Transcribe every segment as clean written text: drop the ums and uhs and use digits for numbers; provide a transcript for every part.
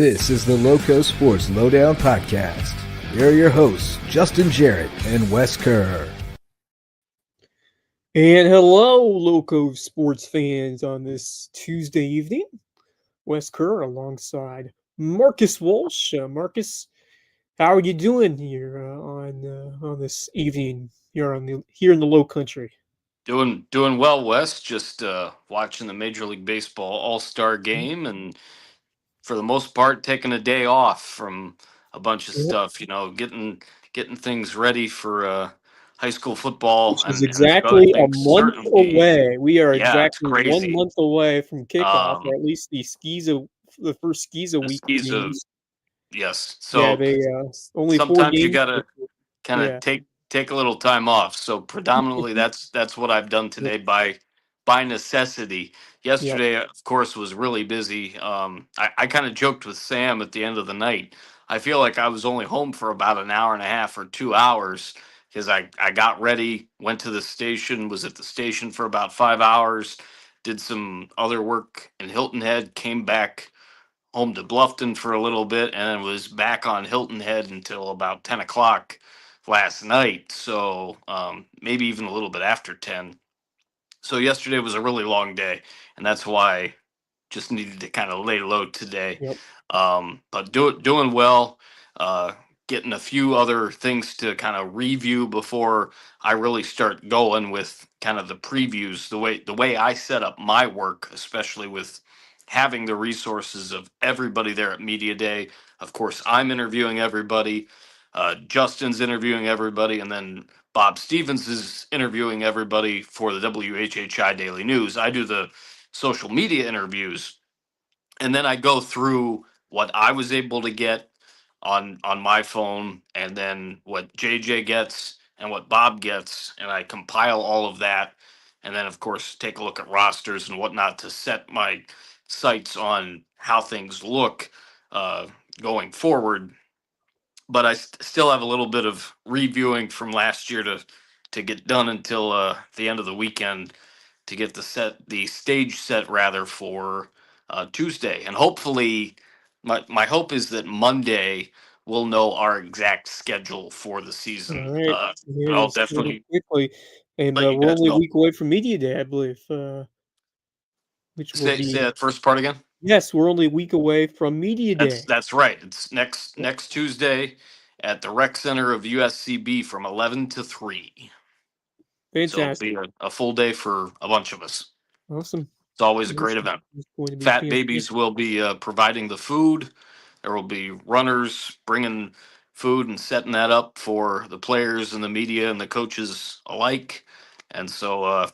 This is the LowcoSports Lowdown podcast. Here are your hosts, Justin Jarrett and Wes Kerr. And hello, LowcoSports fans, on this Tuesday evening. Wes Kerr alongside Marcus Walsh. Marcus, how are you doing here on this evening here in the Lowcountry? Doing well, Wes. Just watching the Major League Baseball All-Star game, and for the most part, taking a day off from a bunch of stuff. You know, getting things ready for high school football, Which is and exactly a month certainly, away. We are yeah, it's exactly 1 crazy. month away from kickoff, Um, or at least the first Skiza the week Skiza, games. yes. Yeah, So they only 4 sometimes you games. gotta kind of Yeah. take a little time off. So predominantly that's what I've done today by necessity. Yep. Yesterday, of course, was really busy. I kind of joked with Sam at the end of the night. I feel like I was only home for about an hour and a half or 2 hours because I got ready, went to the station, was at the station for about 5 hours, did some other work in Hilton Head, came back home to Bluffton for a little bit, and then was back on Hilton Head until about 10 o'clock last night. So maybe even a little bit after 10. So yesterday was a really long day, and that's why I just needed to kind of lay low today. Yep. But doing well. Uh, Getting a few other things to kind of review before I really start going with kind of the previews. The way I set up my work, especially with having the resources of everybody there at Media Day. Of course, I'm interviewing everybody. Justin's interviewing everybody, and then Bob Stevens is interviewing everybody for the WHHI Daily News. I do the social media interviews, and then I go through what I was able to get on my phone, and then what JJ gets and what Bob gets, and I compile all of that, and then of course take a look at rosters and whatnot to set my sights on how things look uh, going forward. But I still have a little bit of reviewing from last year to get done until the end of the weekend to get the stage set rather for Tuesday, and hopefully, my hope is that Monday we'll know our exact schedule for the All season. right. But Yeah, I'll it's moving definitely quickly, and let you we're guys only a know. week away from Media Day, I believe, which will Say be that first part again. yes, we're only a week away from Media That's Day. that's right. It's next Yep. next Tuesday at the Rec Center of USCB from 11 to 3. So it'll Fantastic. be a full day for a bunch of us. Awesome. It's always a great Awesome. event. It's going to be Fat fantastic. Babies will be providing the food. There will be runners bringing food and setting that up for the players and the media and the coaches alike. And so, if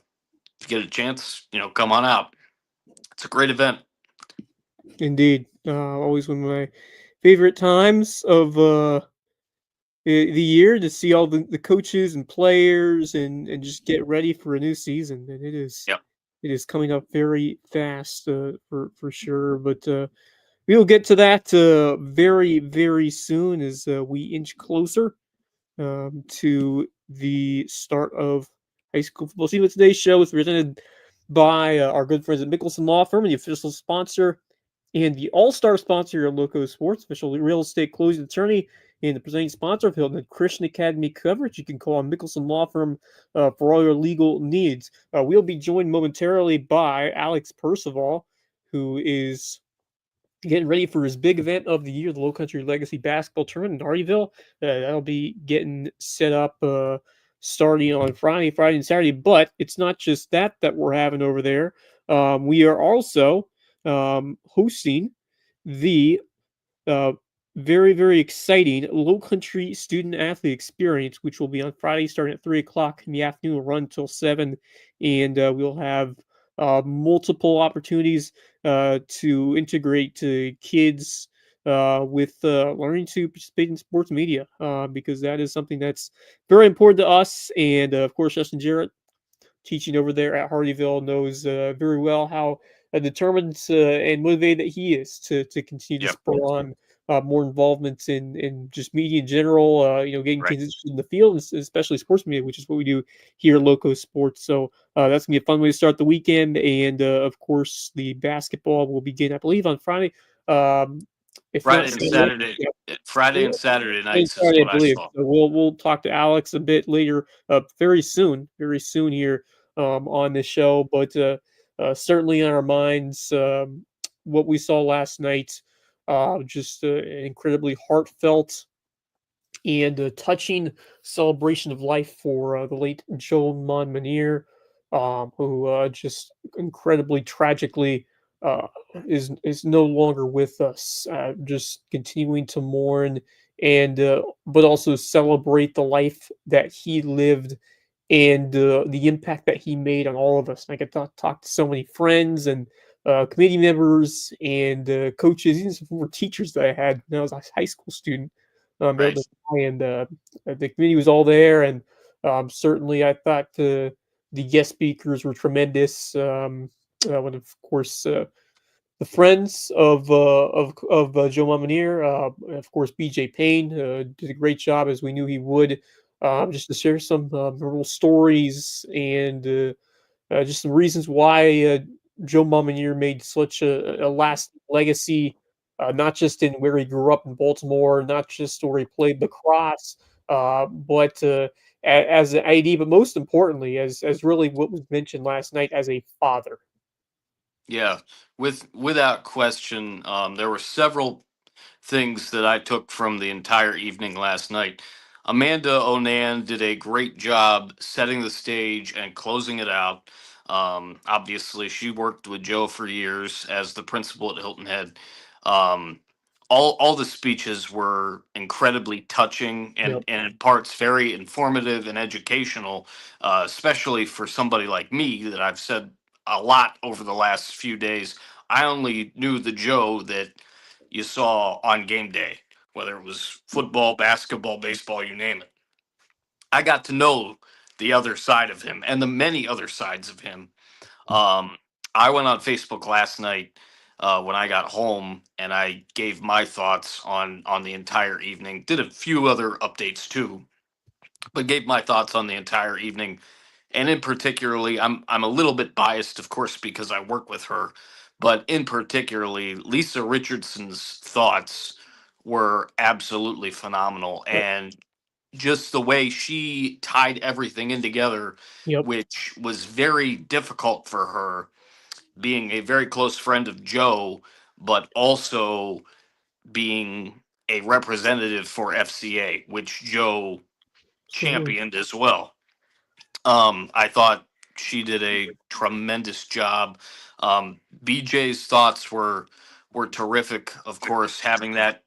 you get a chance, come on out. It's a great event. Indeed. Always one of my favorite times of the year to see all the coaches and players and just get ready for a new season. And Yep. it is coming up very fast for sure. But we will get to that very, very soon as we inch closer to the start of high school football season. Today's show is presented by our good friends at Mickelson Law Firm, the official sponsor and the all-star sponsor of LowcoSports, official real estate closing attorney, and the presenting sponsor of Hilton Christian Academy coverage. You can call on Mickelson Law Firm for all your legal needs. We'll be joined momentarily by Alex Percival, who is getting ready for his big event of the year, the Lowcountry Legacy Basketball Tournament in Hardyville. That'll be getting set up starting on Friday and Saturday. But it's not just that we're having over there. We are also hosting the very, very exciting Lowcountry Student Athlete Experience, which will be on Friday starting at 3 o'clock in the afternoon. Will run until 7, and we'll have multiple opportunities to integrate kids with learning to participate in sports media because that is something that's very important to us. And of course, Justin Jarrett, teaching over there at Hardyville, knows very well how determined and motivated that he is to continue to Yep. spur on more involvement in just media in general, getting Right. kids interested in the field, especially sports media, which is what we do here at LowcoSports. So that's going to be a fun way to start the weekend. And of course, the basketball will begin, I believe, on Friday. if not Friday and Saturday. Saturday, Yeah. Friday and Saturday And nights is Saturday, I what I believe. saw. So we'll talk to Alex a bit later, very soon here on this show. But certainly on our minds, what we saw last night, just an incredibly heartfelt and a touching celebration of life for the late Joe Monmonier, who just incredibly tragically uh, is no longer with us. Just continuing to mourn and but also celebrate the life that he lived and the impact that he made on all of us. And I could talk to so many friends and committee members and coaches, even some former teachers that I had when I was a high school student. Right. And the committee was all there, and certainly I thought the guest speakers were tremendous. When of course the friends of Joe Monmonier, of course BJ Payne did a great job as we knew he would, just to share some memorable stories and just some reasons why Joe Monmonier made such a lasting legacy, not just in where he grew up in Baltimore, not just where he played lacrosse, but as an ID, but most importantly, as really what was mentioned last night as a father. Yeah, without question, there were several things that I took from the entire evening last night. Amanda Onan did a great job setting the stage and closing it out. Obviously, she worked with Joe for years as the principal at Hilton Head. Um, all the speeches were incredibly touching Yep. and in parts very informative and educational, especially for somebody like me that I've said a lot over the last few days. I only knew the Joe that you saw on game day, whether it was football, basketball, baseball, you name it. I got to know the other side of him and the many other sides of him. Um, I went on Facebook last night when I got home and I gave my thoughts on the entire evening. Did a few other updates too, but gave my thoughts on the entire evening. And in particularly, I'm a little bit biased, of course, because I work with her, but in particularly, Lisa Richardson's thoughts were absolutely phenomenal, Yep. and just the way she tied everything in together, Yep. which was very difficult for her, being a very close friend of Joe, but also being a representative for FCA, which Joe Absolutely. championed as well. I thought she did a tremendous job. BJ's thoughts were terrific. Of course, having that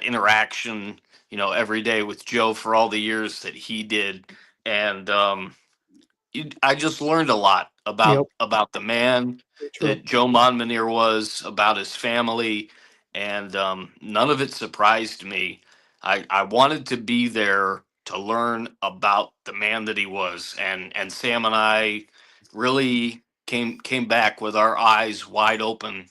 interaction, every day with Joe for all the years that he did, and I just learned a lot Yep. about the man Very true. that Joe Monmonier was, about his family, and none of it surprised me. I wanted to be there to learn about the man that he was, and Sam and I really came back with our eyes wide open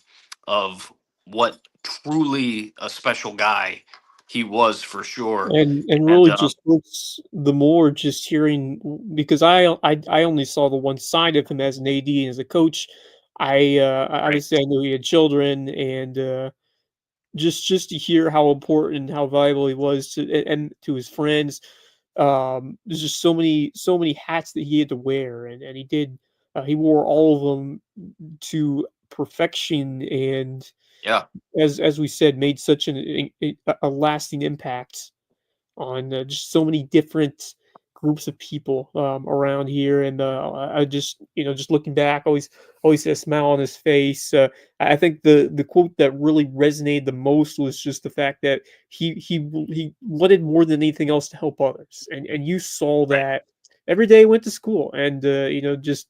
of what truly a special guy he was for sure. And And really just hurts the more just hearing because I only saw the one side of him as an AD and as a coach. right, Obviously I knew he had children and just to hear how important and how valuable he was to and to his friends. There's just so many hats that he had to wear and he wore all of them to perfection and yeah, as we said made such a lasting impact on just so many different groups of people around here. And I just, just looking back, always had a smile on his face. I think the quote that really resonated the most was just the fact that he wanted more than anything else to help others, and you saw right, that every day he went to school, and just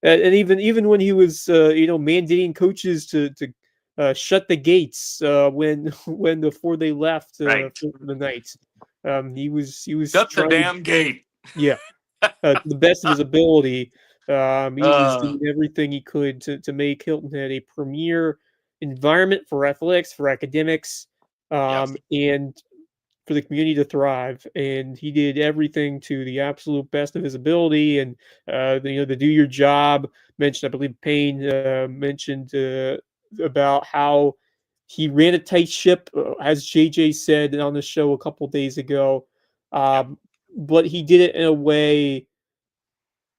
and even when he was mandating coaches to shut the gates when when before they left right. for the night. He was Shut the trying, damn gate. yeah, to the best of his ability. He was uh, doing everything he could to make Hilton Head a premier environment for athletics, for academics, yeah, and for the community to thrive. And he did everything to the absolute best of his ability. And the do your job mentioned, I believe Payne mentioned about how he ran a tight ship, as JJ said on the show a couple days ago. Yep. But he did it in a way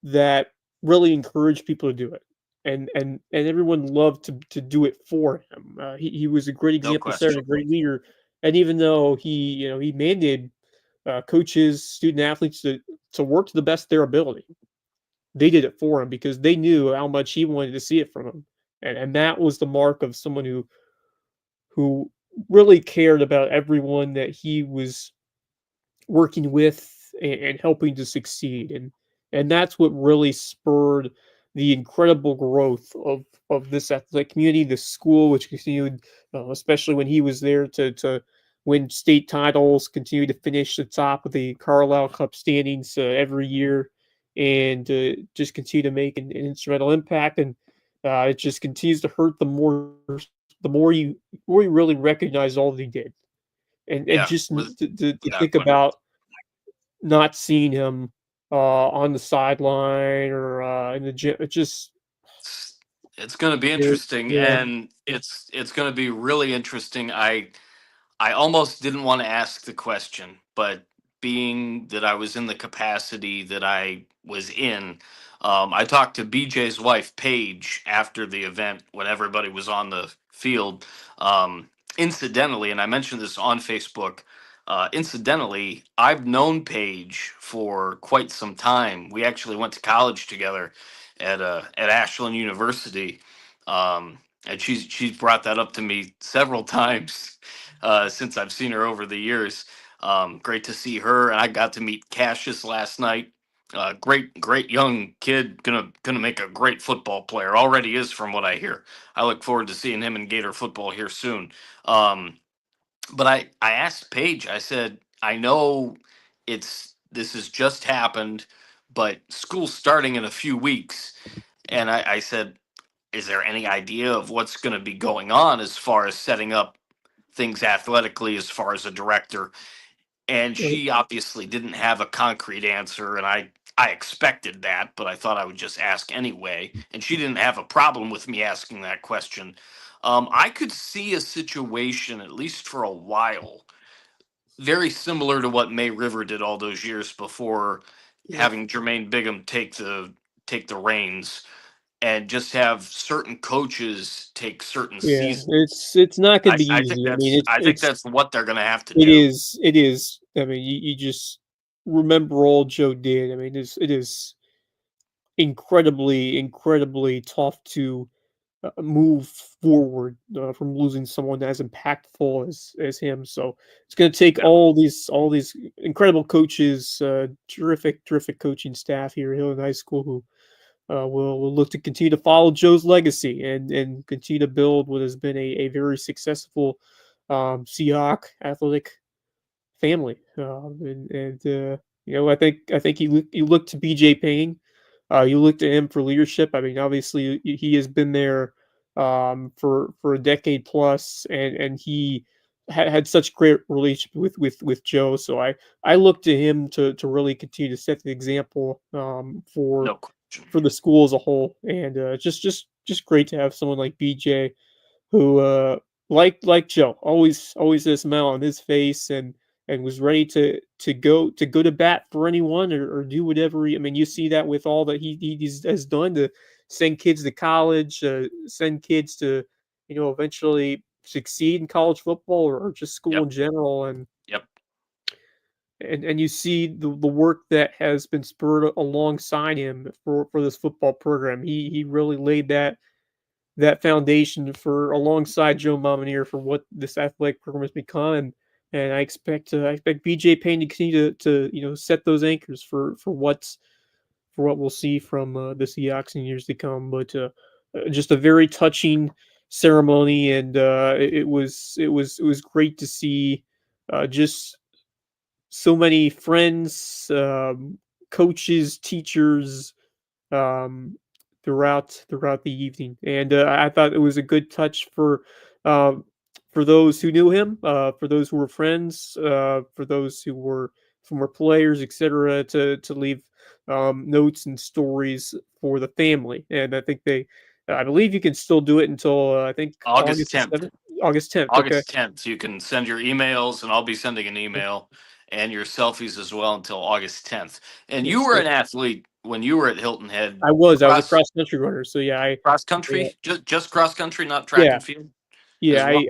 that really encouraged people to do it. And everyone loved to do it for him. He was a great No example set, question. a great leader. And even though he mandated coaches, student athletes to work to the best of their ability, they did it for him because they knew how much he wanted to see it from him. And that was the mark of someone who really cared about everyone that he was working with and helping to succeed. And that's what really spurred the incredible growth of this athletic community, the school, which continued, especially when he was there to win state titles, continue to finish the top of the Carlisle Cup standings every year, and just continue to make an instrumental impact. And it just continues to hurt the more you really recognize all that he did, and Yeah, just to without think question. about not seeing him on the sideline or in the gym. It just It's going to be interesting, yeah, and it's going to be really interesting. I almost didn't want to ask the question, but being that I was in the capacity that I was in, I talked to BJ's wife, Paige, after the event when everybody was on the field. Incidentally, and I mentioned this on Facebook, incidentally, I've known Paige for quite some time. We actually went to college together at Ashland University. And she's brought that up to me several times since I've seen her over the years. Great to see her, and I got to meet Cassius last night. Great young kid, gonna make a great football player. Already is, from what I hear. I look forward to seeing him in Gator football here soon. But I asked Paige. I said, I know this has just happened, but school's starting in a few weeks, and I said, is there any idea of what's going to be going on as far as setting up things athletically as far as a director? And right. she obviously didn't have a concrete answer, and I expected that, but I thought I would just ask anyway. And she didn't have a problem with me asking that question. I could see a situation, at least for a while, very similar to what May River did all those years before, Yeah. having Jermaine Bigham take the reins, and just have certain coaches take certain Yeah, seasons. it's not going to I, be I think easy. I mean, that's I think it's that's what they're going to have to it do. is it is. I mean, you just remember all Joe did. I mean, it is incredibly tough to move forward from losing someone as impactful as him. So it's going to take Yeah. all these incredible coaches, terrific coaching staff here at Hill High School who will look to continue to follow Joe's legacy and continue to build what has been a very successful Seahawk athletic family. I think you look to BJ Payne. You look to him for leadership. I mean, obviously he has been there for a decade plus, and he had such great relationship with Joe. So I look to him to really continue to set the example No question. for the school as a whole, and just great to have someone like BJ who like Joe always has a smile on his face and was ready to go to bat for anyone or do whatever I mean, you see that with all that has done to send kids to college, send kids to eventually succeed in college football or just school Yep. in general, and Yep. and you see the work that has been spurred alongside him for this football program. He really laid that foundation for alongside Joe Monmonier for what this athletic program has become, and I expect BJ Payne to continue to set those anchors for what we'll see from the Seahawks in years to come. But just a very touching ceremony, and it was great to see just so many friends, coaches, teachers, um, throughout the evening, and I thought it was a good touch for those who knew him, for those who were friends, for those who were former players, etc., to leave notes and stories for the family. And I believe you can still do it until I think August August the 10th. 7th. August 10th. Okay. August 10th. You can send your emails, and I'll be sending an email and your selfies as well until August 10th. And you Yes, were sir. an athlete when you were at Hilton Head. I was a cross country runner. So yeah, Cross yeah, country, just cross country, not track yeah, and field yeah. as well.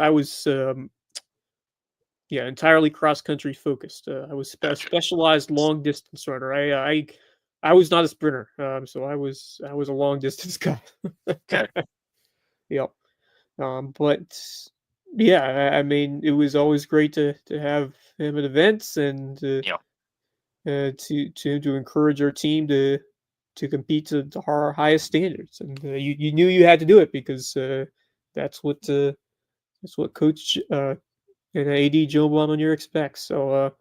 I was yeah, entirely cross country focused. I was Gotcha. specialized long distance runner. I was not a sprinter. So I was a long distance guy. Okay. Yep. But yeah, I mean, it was always great to have him at events and Yeah. To encourage our team to compete to our highest standards. And you knew you had to do it because that's what Coach and AD Joe Monmonier expects. So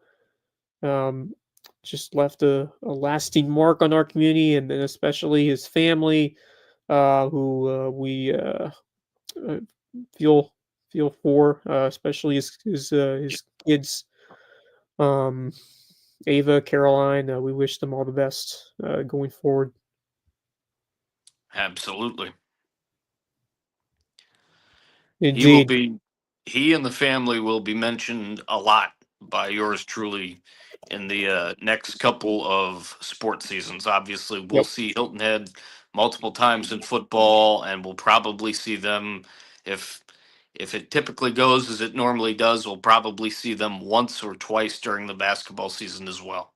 just left a lasting mark on our community, and then especially his family, who we uh, feel for, especially his kids, um, Ava, Caroline. We wish them all the best going forward. Absolutely. Indeed. He and the family will be mentioned a lot by yours truly in the next couple of sports seasons. Obviously, we'll Yep. see Hilton Head multiple times in football, and we'll probably see them if it typically goes as it normally does. We'll probably see them once or twice during the basketball season as well.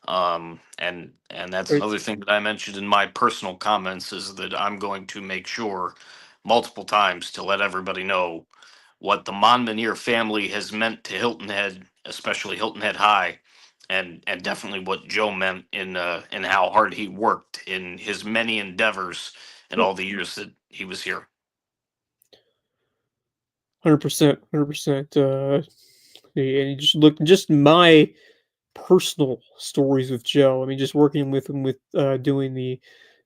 And that's Great. another thing that I mentioned in my personal comments is that I'm going to make sure multiple times to let everybody know what the Monmonier family has meant to Hilton Head, especially Hilton Head High, and definitely what Joe meant in how hard he worked in his many endeavors in Yep. all the years that he was here. 100%. 100%. And just my personal stories with Joe. I mean, just working with him with doing the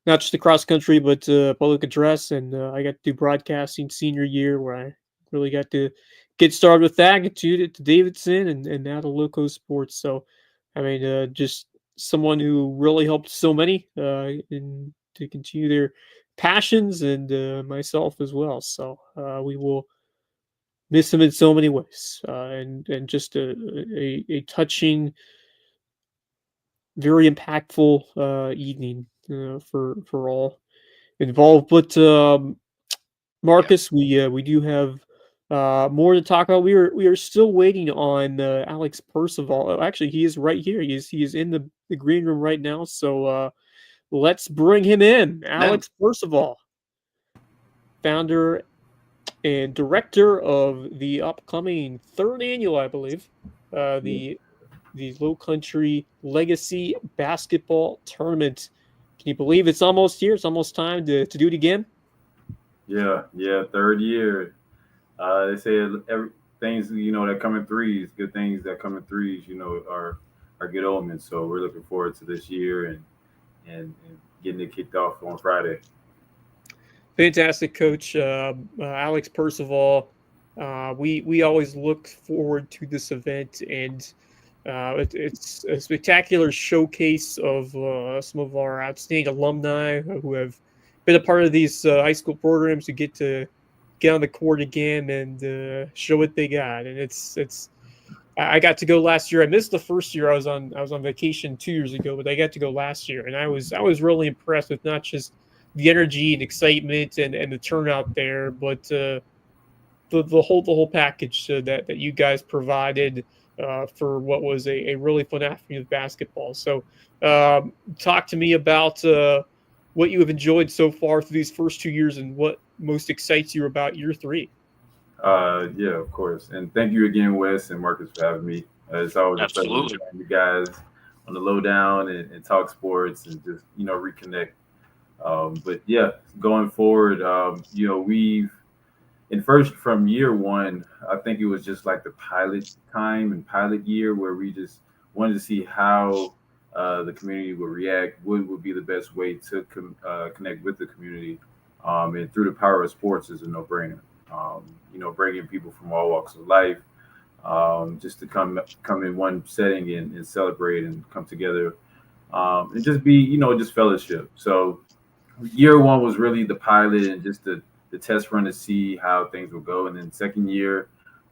not just the cross country, but public address, and I got to do broadcasting senior year where I really got to get started with that, get to Davidson, and now to LowcoSports. So, I mean, just someone who really helped so many in to continue their passions, and myself as well. So we will miss him in so many ways, and just a touching, very impactful evening for all involved. But Yeah. Marcus, we do have more to talk about. We are still waiting on Alex Percival. Oh, actually, he is right here. He is in the green room right now. So let's bring him in. Then Alex Percival, founder and director of the upcoming third annual, I believe, the Lowcountry Legacy Basketball Tournament. Can you believe it's almost here? It's almost time to do it again. Yeah, yeah, third year. They say every things that come in threes, good things that come in threes, are good omens. So we're looking forward to this year and getting it kicked off on Friday. Fantastic, Coach Alex Percival. We always look forward to this event, and it's a spectacular showcase of some of our outstanding alumni who have been a part of these high school programs to get on the court again and show what they got. And it's I got to go last year. I missed the first year. I was on vacation 2 years ago, but I got to go last year, and I was really impressed with not just the energy and excitement and the turnout there, but the whole package that you guys provided for what was a really fun afternoon of basketball. So, talk to me about what you have enjoyed so far through these first 2 years, and what most excites you about year three. Yeah, of course. And thank you again, Wes and Marcus, for having me. It's always a pleasure to absolutely. join you guys on the Lowdown and talk sports and just reconnect. But yeah, going forward, we've in first from year one, I think it was just like the pilot time and pilot year where we just wanted to see how the community would react, what would be the best way to connect with the community. And through the power of sports is a no-brainer. Bringing people from all walks of life, just to come in one setting and celebrate and come together, and just be, just fellowship. So year one was really the pilot and just the test run to see how things will go. And then second year,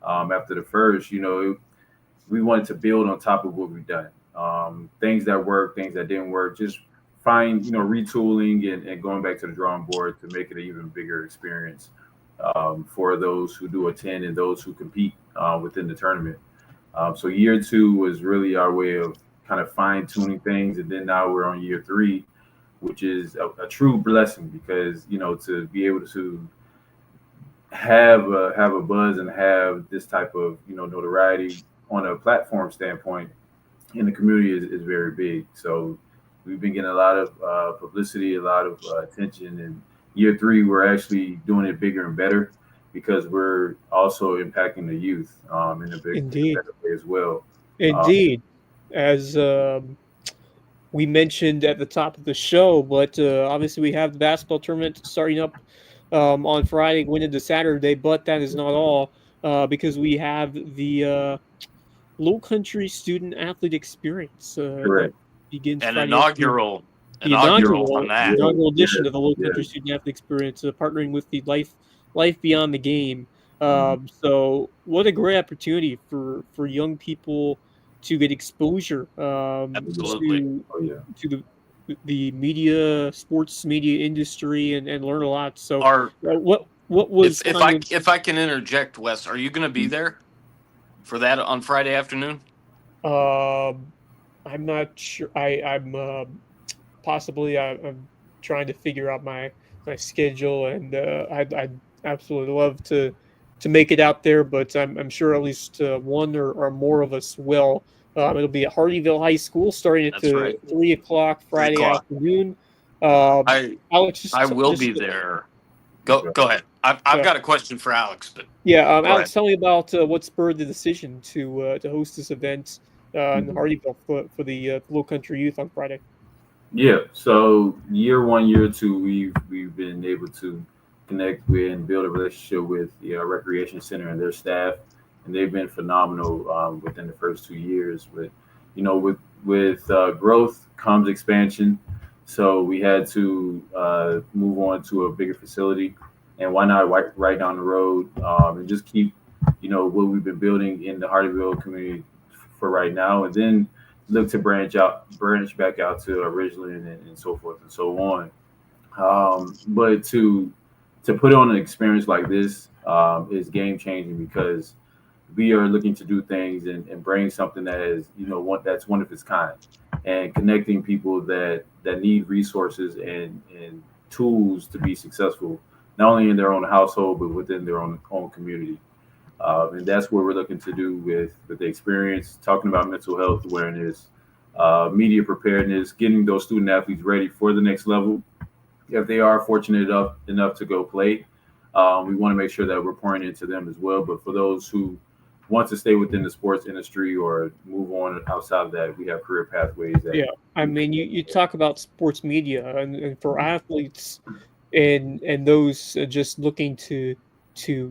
after the first, we wanted to build on top of what we've done. Things that worked, things that didn't work, just find, retooling and going back to the drawing board to make it an even bigger experience for those who do attend and those who compete within the tournament. So year 2 was really our way of kind of fine tuning things. And then now we're on year 3, which is a true blessing because, to be able to have a buzz and have this type of, notoriety on a platform standpoint in the community is very big. So we've been getting a lot of publicity, a lot of attention. And year 3, we're actually doing it bigger and better because we're also impacting the youth in a better way as well. Indeed. As we mentioned at the top of the show, but obviously we have the basketball tournament starting up on Friday, going into Saturday, but that is not all because we have the Lowcountry Student Athlete Experience that begins an Friday inaugural on that. inaugural edition of the Lowcountry Student Athlete Experience, partnering with the Life Beyond the Game. So what a great opportunity for young people to get exposure Absolutely. to the media, sports media industry, and learn a lot. So what was if I can interject, Wes, are you going to be there for that on Friday afternoon? I'm not sure. I'm possibly. I'm trying to figure out my schedule, and I'd absolutely love to make it out there. But I'm sure at least one or more of us will. It'll be at Hardyville High School, starting at 3 o'clock Friday afternoon. Alex, I will be there. Go ahead. I've got a question for Alex, but Alex, tell me about what spurred the decision to host this event in Hardyville for the Lowcountry youth on Friday. Yeah, so year 1, year 2, we've been able to connect with and build a relationship with the recreation center and their staff, and they've been phenomenal within the first 2 years. But with growth comes expansion, so we had to move on to a bigger facility, and why not right down the road and just keep what we've been building in the Hardyville community for right now, and then look to branch back out to Ridgeland and so forth and so on. But to put on an experience like this is game changing because we are looking to do things and bring something that is that's one of its kind, and connecting people that need resources and tools to be successful, not only in their own household but within their own community. And that's what we're looking to do with the experience, talking about mental health awareness, media preparedness, getting those student athletes ready for the next level. If they are fortunate enough to go play, we want to make sure that we're pouring into them as well. But for those who want to stay within the sports industry or move on outside of that, we have career pathways. You talk about sports media and for athletes and those just looking to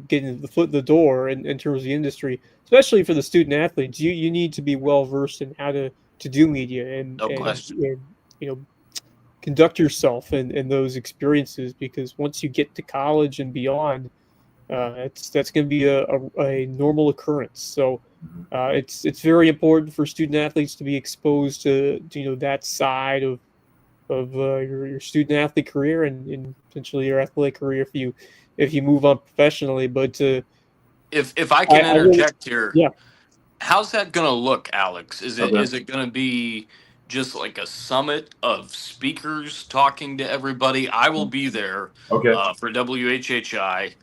get into the foot in the door in terms of the industry, especially for the student athletes, you need to be well versed in how to do media and conduct yourself in those experiences, because once you get to college and beyond, that's going to be a normal occurrence. So it's very important for student athletes to be exposed to that side of your student athlete career and potentially your athletic career if you move on professionally. But if I can interject here, yeah. How's that going to look, Alex? Is it going to be just like a summit of speakers talking to everybody? I will be there for WHHI.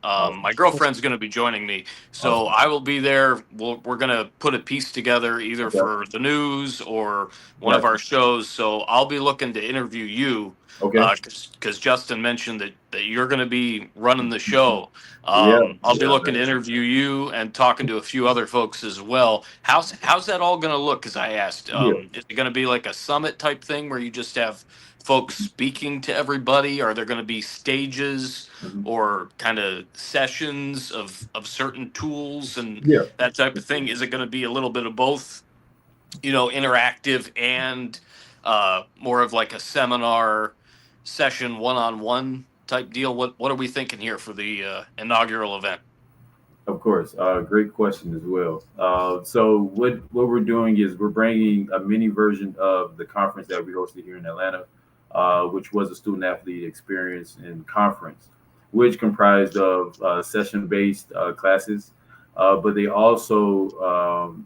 My girlfriend's going to be joining me, so I will be there. We're going to put a piece together either for the news or one of our shows. So I'll be looking to interview you because Justin mentioned that you're going to be running the show. I'll be looking to interview you and talking to a few other folks as well. How's that all going to look? Because I asked, is it going to be like a summit type thing where you just have folks speaking to everybody? Are there going to be stages or kind of sessions of certain tools and that type of thing? Is it going to be a little bit of both, interactive and more of like a seminar session one-on-one type deal? What are we thinking here for the inaugural event? Of course, great question as well. So what we're doing is we're bringing a mini version of the conference that we hosted here in Atlanta, which was a student athlete experience and conference, which comprised of session-based classes, but we also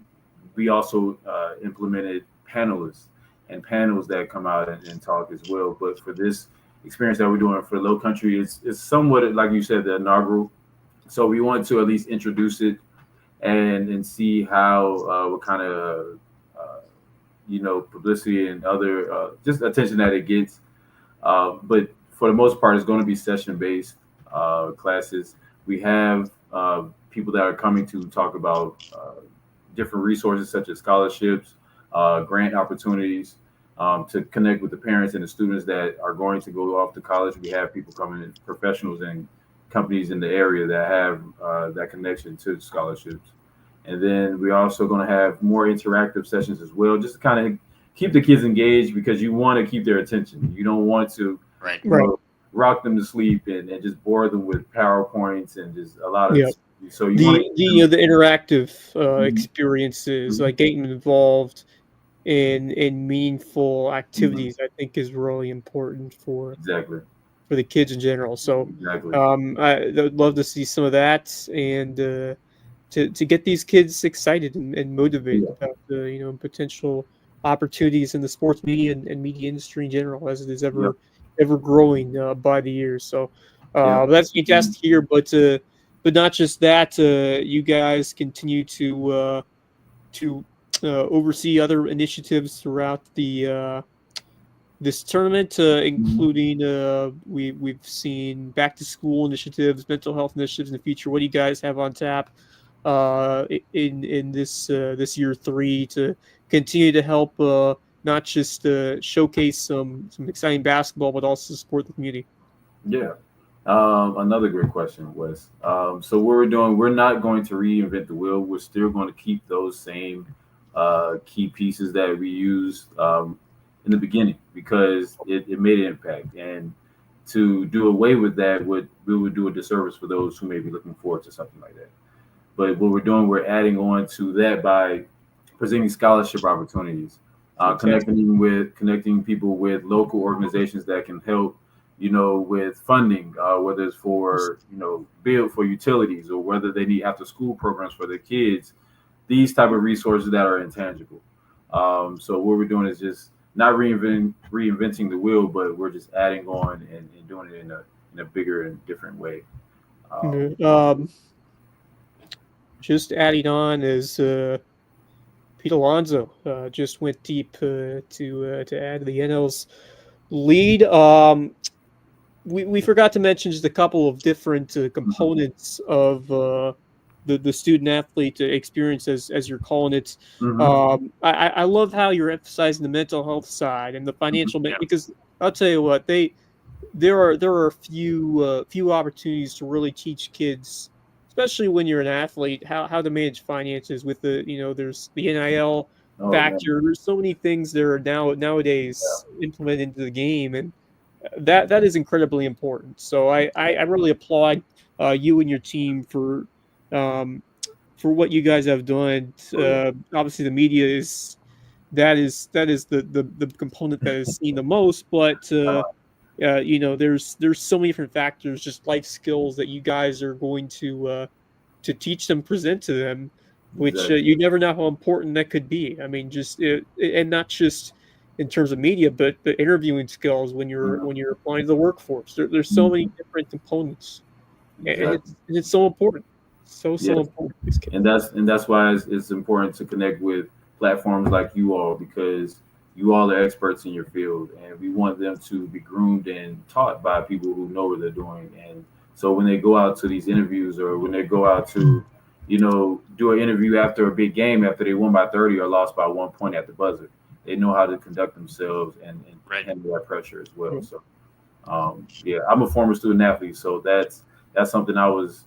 implemented panelists and panels that come out and talk as well. But for this experience that we're doing for Lowcountry, it's somewhat like you said, the inaugural. So we want to at least introduce it and see how what kind of publicity and other just attention that it gets. But for the most part, it's going to be session based classes. We have people that are coming to talk about different resources such as scholarships, grant opportunities, to connect with the parents and the students that are going to go off to college. We have people coming in, professionals and companies in the area that have that connection to scholarships. And then we're also going to have more interactive sessions as well, just to kind of keep the kids engaged, because you want to keep their attention. You don't want to rock them to sleep and just bore them with PowerPoints and just a lot of so you want the interactive experiences, like getting involved in meaningful activities, I think is really important for the kids in general. So I would love to see some of that, and to get these kids excited and motivated about the potential opportunities in the sports media and media industry in general, as it is ever growing by the years. So that's fantastic here, but not just that. You guys continue to oversee other initiatives throughout the this tournament, including we've seen back to school initiatives, mental health initiatives in the future. What do you guys have on tap in this year 3 to continue to help not just showcase some exciting basketball, but also support the community? Another great question, Wes. So what we're doing, we're not going to reinvent the wheel. We're still going to keep those same key pieces that we used in the beginning, because it made an impact. And to do away with that we would do a disservice for those who may be looking forward to something like that. But what we're doing, we're adding on to that by presenting scholarship opportunities, connecting people with local organizations that can help, with funding, whether it's for, bill for utilities, or whether they need after school programs for their kids, these type of resources that are intangible. So what we're doing is just not reinventing the wheel, but we're just adding on and doing it in a bigger and different way. Just adding on is Pete Alonso just went deep to add the NL's lead. We forgot to mention just a couple of different components of the student athlete experience, as you're calling it. I love how you're emphasizing the mental health side and the financial, because I'll tell you what, there are a few opportunities to really teach kids, especially when you're an athlete, how to manage finances with there's the NIL factor. There's so many things that are nowadays implemented into the game, and that is incredibly important. So I really applaud you and your team for what you guys have done. Obviously, the media is the component that is seen the most, but there's so many different factors, just life skills that you guys are going to teach them, present to them, which you never know how important that could be. I mean, just and not just in terms of media, but the interviewing skills when you're applying to the workforce. There's so many different components, and it's so important. So important. And that's why it's important to connect with platforms like you all, because you all are experts in your field, and we want them to be groomed and taught by people who know what they're doing. And so when they go out to these interviews, or when they go out to, do an interview after a big game, after they won by 30 or lost by 1 point at the buzzer, they know how to conduct themselves and handle that pressure as well. So, I'm a former student athlete, so that's something I was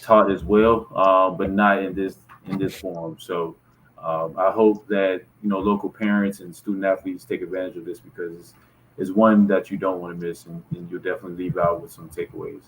taught as well, but not in this form. So I hope that local parents and student athletes take advantage of this, because is one that you don't want to miss, and you'll definitely leave out with some takeaways.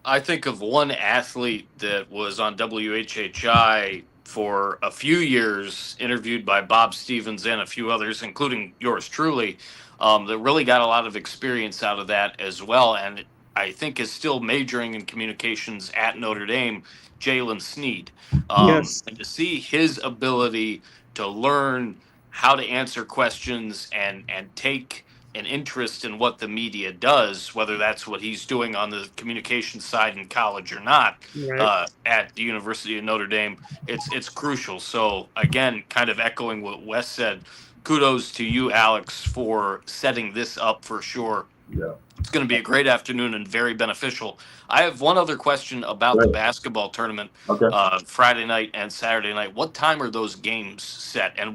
I think of one athlete that was on WHHI for a few years, interviewed by Bob Stevens and a few others, including yours truly, that really got a lot of experience out of that as well. And I think is still majoring in communications at Notre Dame, Jalen Sneed. Yes. And to see his ability to learn how to answer questions and take an interest in what the media does, whether that's what he's doing on the communication side in college or not, Right. at the University of Notre Dame, it's crucial. So again, kind of echoing what Wes said, kudos to you, Alex, for setting this up for sure. Yeah. It's going to be a great afternoon and very beneficial. I have one other question about the basketball tournament, Okay. Friday night and Saturday night. What time are those games set, and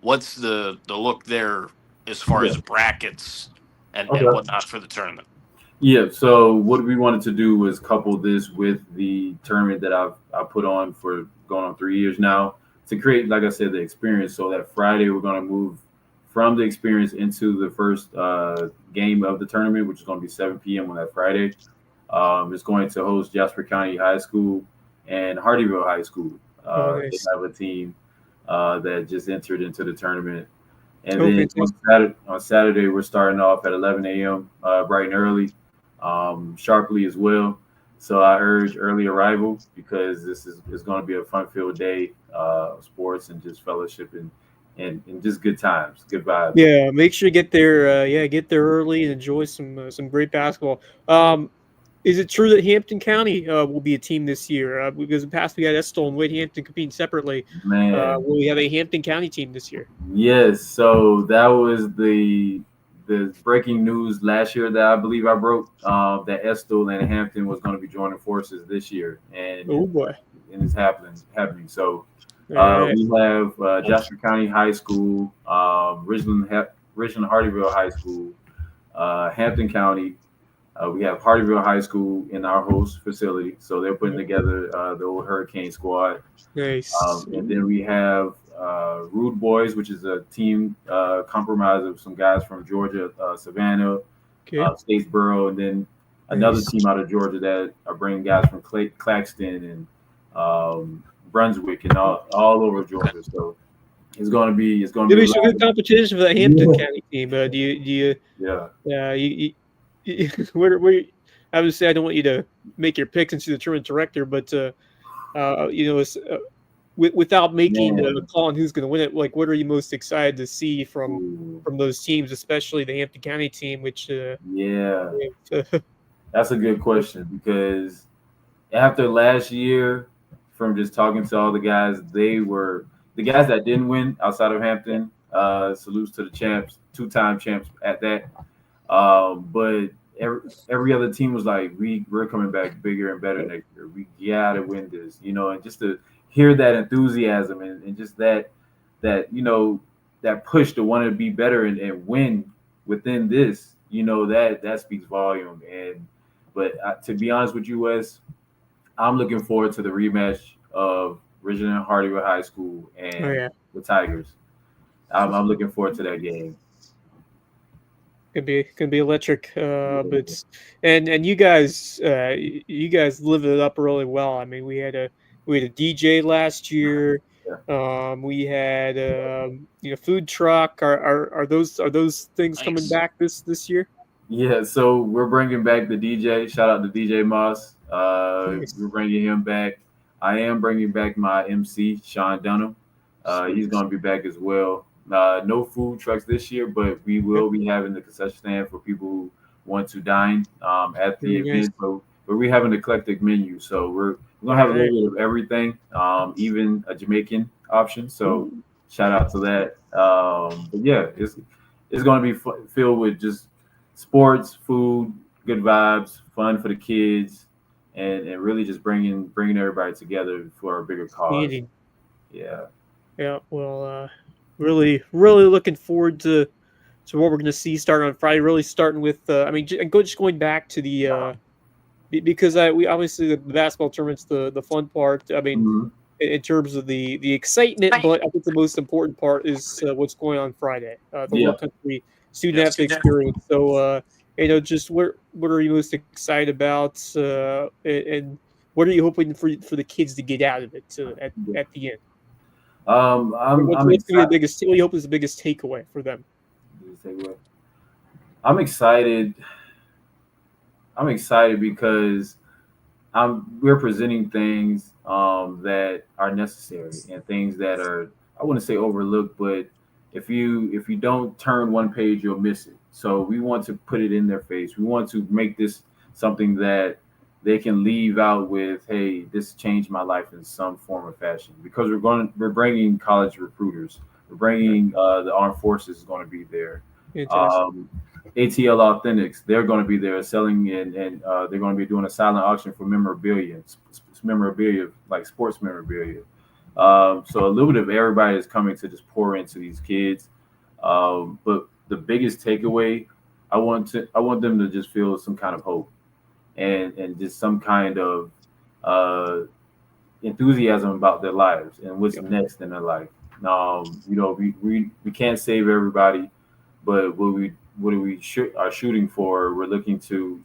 what's the look there as far as brackets and whatnot for the tournament? Yeah, so what we wanted to do was couple this with the tournament that I put on for going on 3 years now to create, like I said, the experience. So that Friday we're going to move from the experience into the first game of the tournament, which is going to be 7 p.m. on that Friday. It's going to host Jasper County High School and Hardyville High School. Nice. They have a team that just entered into the tournament. And Oh, then fantastic. on Saturday, we're starting off at 11 a.m. Bright and early, sharply as well. So I urge early arrival because this is going to be a fun-filled day of sports and just fellowship and just good times, good vibes. Yeah, make sure you get there. Get there early and enjoy some great basketball. Is it true that Hampton County will be a team this year? Because in the past we had Estill and Wade Hampton competing separately. Man, Will we have a Hampton County team this year? yes. So that was the breaking news last year that I believe I broke that Estill and Hampton was going to be joining forces this year, and Oh boy, and it's happening. So right. we have Jasper County High School, Richland Hardyville High School, Hampton County. We have Hardyville High School in our host facility, so they're putting together the old Hurricane squad. Nice. And then we have Rude Boys, which is a team comprised of some guys from Georgia, Savannah, Statesboro, and then another team out of Georgia that are bringing guys from Claxton and Brunswick and all over Georgia. So it's going to be There'll be some good competition for that Hampton County team. Do you? Yeah. Where I would say I don't want you to make your picks into the tournament director, but without making a call on who's going to win it, like what are you most excited to see from those teams, especially the Hampton County team? Which that's a good question because after last year, from just talking to all the guys, they were the guys that didn't win outside of Hampton. Salutes to the champs, 2-time champs at that. But every other team was like, we're coming back bigger and better next year. We gotta win this, and just to hear that enthusiasm and just that push to want to be better and win within this, that speaks volume. But to be honest with you, Wes, I'm looking forward to the rematch of Richland Hardyville High School and the Tigers. I'm looking forward to that game. Could be electric, but and you guys lived it up really well. I mean, we had a DJ last year. We had food truck. Are those things coming back this year? Yeah, so we're bringing back the DJ. Shout out to DJ Moss. Nice. We're bringing him back. I am bringing back my MC, Sean Dunham. He's going to be back as well. No food trucks this year, but we will be having the concession stand for people who want to dine at the event. But we have an eclectic menu, so we're going to have a little bit of everything, even a Jamaican option. So shout out to that. But yeah, it's going to be filled with just sports, food, good vibes, fun for the kids, and really just bringing everybody together for a bigger cause. Yeah. Well, really looking forward to what we're going to see starting on Friday. Really starting with, just going back to the because we obviously the basketball tournament's the fun part. I mean, in terms of the excitement, but I think the most important part is what's going on Friday. The Lowcountry student athlete experience. So, just what are you most excited about, and what are you hoping for the kids to get out of it at the end? I'm What's going to be the excited. biggest? What do you hope is the biggest takeaway for them? I'm excited. I'm excited because we're presenting things that are necessary and things that are, I wouldn't say overlooked, but if you don't turn one page, you'll miss it. So we want to put it in their face. We want to make this something that they can leave out with, hey, this changed my life in some form or fashion. Because we're bringing college recruiters, we're bringing the armed forces is going to be there. Fantastic. ATL Authentics, they're going to be there selling and they're going to be doing a silent auction for memorabilia, memorabilia like sports memorabilia. So a little bit of everybody is coming to just pour into these kids. But the biggest takeaway, I want them to just feel some kind of hope and just some kind of enthusiasm about their lives and what's next in their life. We can't save everybody, but what we are shooting for, we're looking to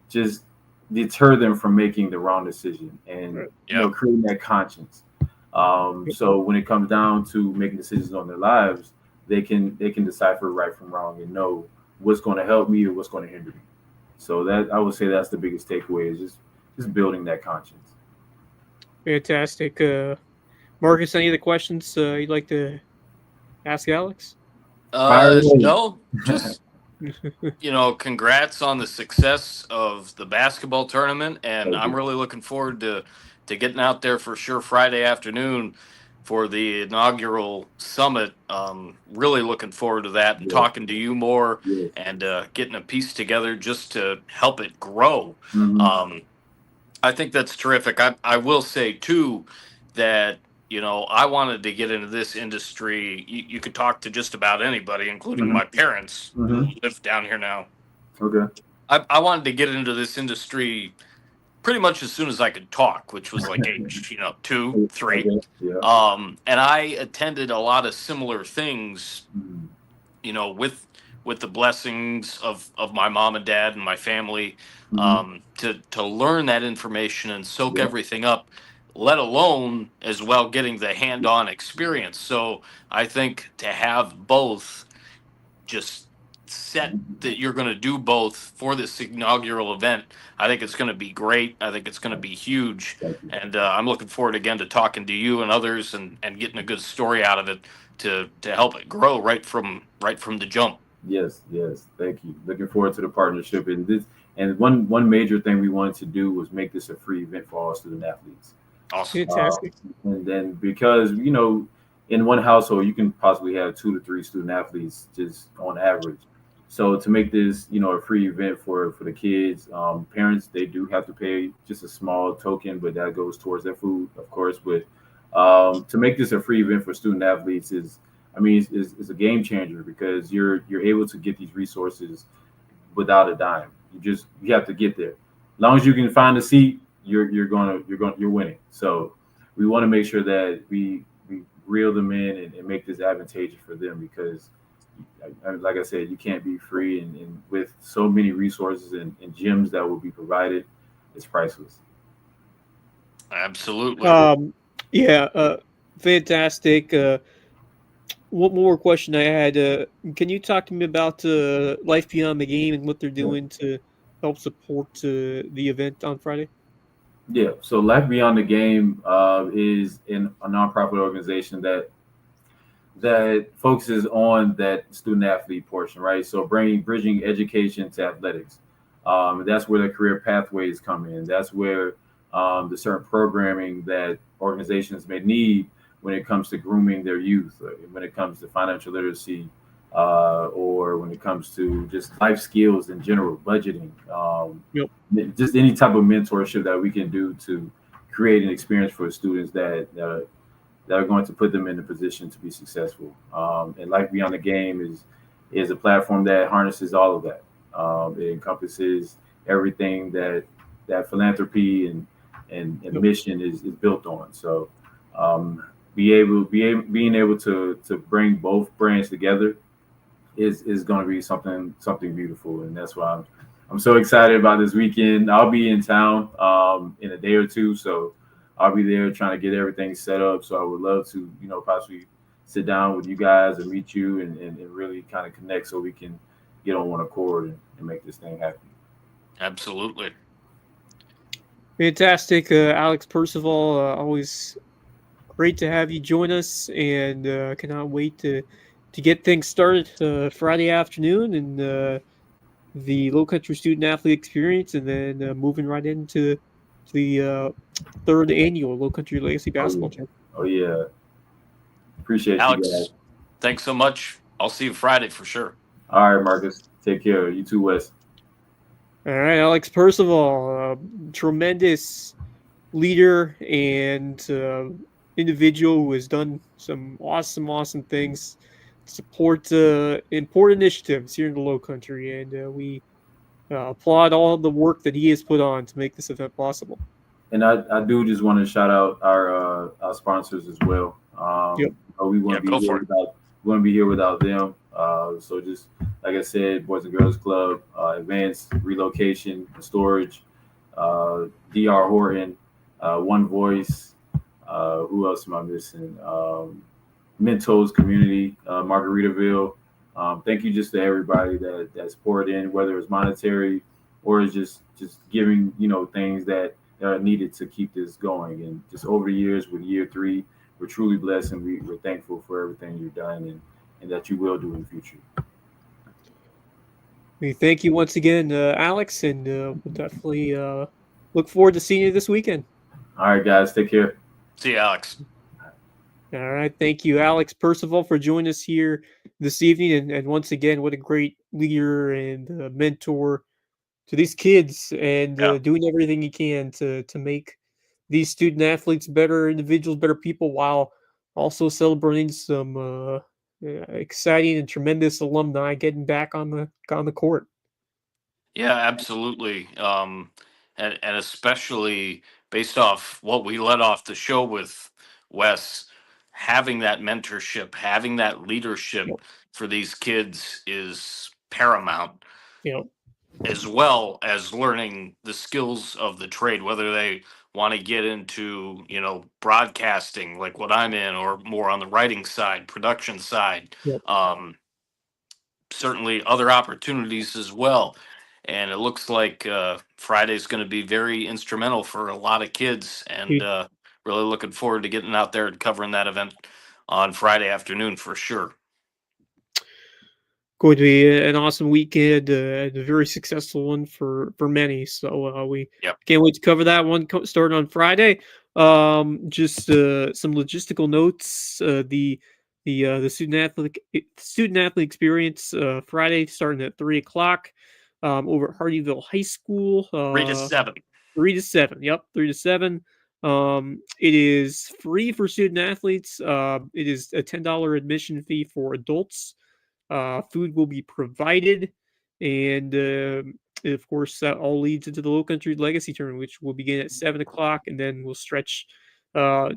just deter them from making the wrong decision and creating that conscience. So when it comes down to making decisions on their lives, they can decipher right from wrong and know what's going to help me or what's going to hinder me. So that I would say that's the biggest takeaway, is just building that conscience. Fantastic. Marcus, any other questions you'd like to ask Alex? No, just congrats on the success of the basketball tournament, and I'm really looking forward to getting out there for sure Friday afternoon for the inaugural summit. Really looking forward to that and talking to you more and getting a piece together just to help it grow. I think that's terrific. I will say too that I wanted to get into this industry. You could talk to just about anybody, including my parents who live down here now. Okay. I wanted to get into this industry pretty much as soon as I could talk, which was like age 2, 3. And I attended a lot of similar things, with the blessings of my mom and dad and my family, to learn that information and soak everything up, let alone as well getting the hand-on experience. So I think to have both, just set that you're going to do both for this inaugural event, I think it's going to be great. I think it's going to be huge. And I'm looking forward again to talking to you and others and getting a good story out of it to help it grow right from the jump. Yes. Thank you. Looking forward to the partnership. And one major thing we wanted to do was make this a free event for all student athletes. Awesome. Fantastic. And then because in one household you can possibly have 2 to 3 student athletes just on average. So to make this a free event for the kids, parents, they do have to pay just a small token, but that goes towards their food, of course. But to make this a free event for student athletes is a game changer, because you're able to get these resources without a dime. You have to get there. As long as you can find a seat, you're winning. So we want to make sure that we reel them in and make this advantageous for them, because like I said, you can't be free, and with so many resources and gyms that will be provided, it's priceless. Absolutely. Fantastic. One more question I had. Can you talk to me about Life Beyond the Game and what they're doing to help support the event on Friday? Yeah, so Life Beyond the Game is a nonprofit organization that focuses on that student athlete portion, right? So bridging education to athletics. That's where the career pathways come in. That's where the certain programming that organizations may need when it comes to grooming their youth, when it comes to financial literacy, or when it comes to just life skills in general, budgeting, just any type of mentorship that we can do to create an experience for students that are going to put them in a position to be successful. And Life Beyond the Game is a platform that harnesses all of that. It encompasses everything that philanthropy and mission is built on. So being able to bring both brands together is going to be something beautiful, and that's why I'm so excited about this weekend. I'll be in town in a day or two, so I'll be there trying to get everything set up. So I would love to, possibly sit down with you guys and meet you and really kind of connect so we can get on one accord and make this thing happen. Absolutely. Fantastic, Alex Percival. Always great to have you join us, and cannot wait to get things started Friday afternoon and the Lowcountry Student Athlete Experience, and then moving right into the third annual Lowcountry Legacy Basketball Championship. Oh yeah, appreciate Alex, you guys. Thanks so much. I'll see you Friday for sure. All right, Marcus, take care. You too, Wes. All right, Alex Percival, tremendous leader and individual who has done some awesome things to support important initiatives here in the Lowcountry, and we applaud all the work that he has put on to make this event possible. And I do just want to shout out our sponsors as well. Yep. We wouldn't be here without them. So just like I said, Boys and Girls Club, Advanced Relocation and Storage, DR Horton, One Voice. Who else am I missing? Mentos Community, Margaritaville. Thank you just to everybody that's poured in, whether it's monetary or it's just giving things that are needed to keep this going. And just over the years, with year 3, we're truly blessed, and we're thankful for everything you've done and that you will do in the future. We thank you once again, Alex, and we'll definitely look forward to seeing you this weekend. All right, guys, take care. See you, Alex. All right, thank you, Alex Percival, for joining us here this evening, and once again, what a great leader and mentor to these kids, and doing everything he can to make these student athletes better individuals, better people, while also celebrating some exciting and tremendous alumni getting back on the court. Yeah, absolutely. And especially based off what we led off the show with, Wes, having that mentorship, having that leadership for these kids is paramount. As well as learning the skills of the trade, whether they want to get into, broadcasting like what I'm in, or more on the writing side, production side. Certainly other opportunities as well. And it looks like Friday's going to be very instrumental for a lot of kids, and really looking forward to getting out there and covering that event on Friday afternoon for sure. Going to be an awesome weekend, and a very successful one for many. So we can't wait to cover that one starting on Friday. Just some logistical notes. The student athlete experience Friday starting at 3:00 over at Hardyville High School. 3 to 7. 3 to 7. Yep, 3 to 7. It is free for student athletes. It is a $10 admission fee for adults. Food will be provided, and of course, that all leads into the Lowcountry Legacy Tournament, which will begin at 7:00, and then will stretch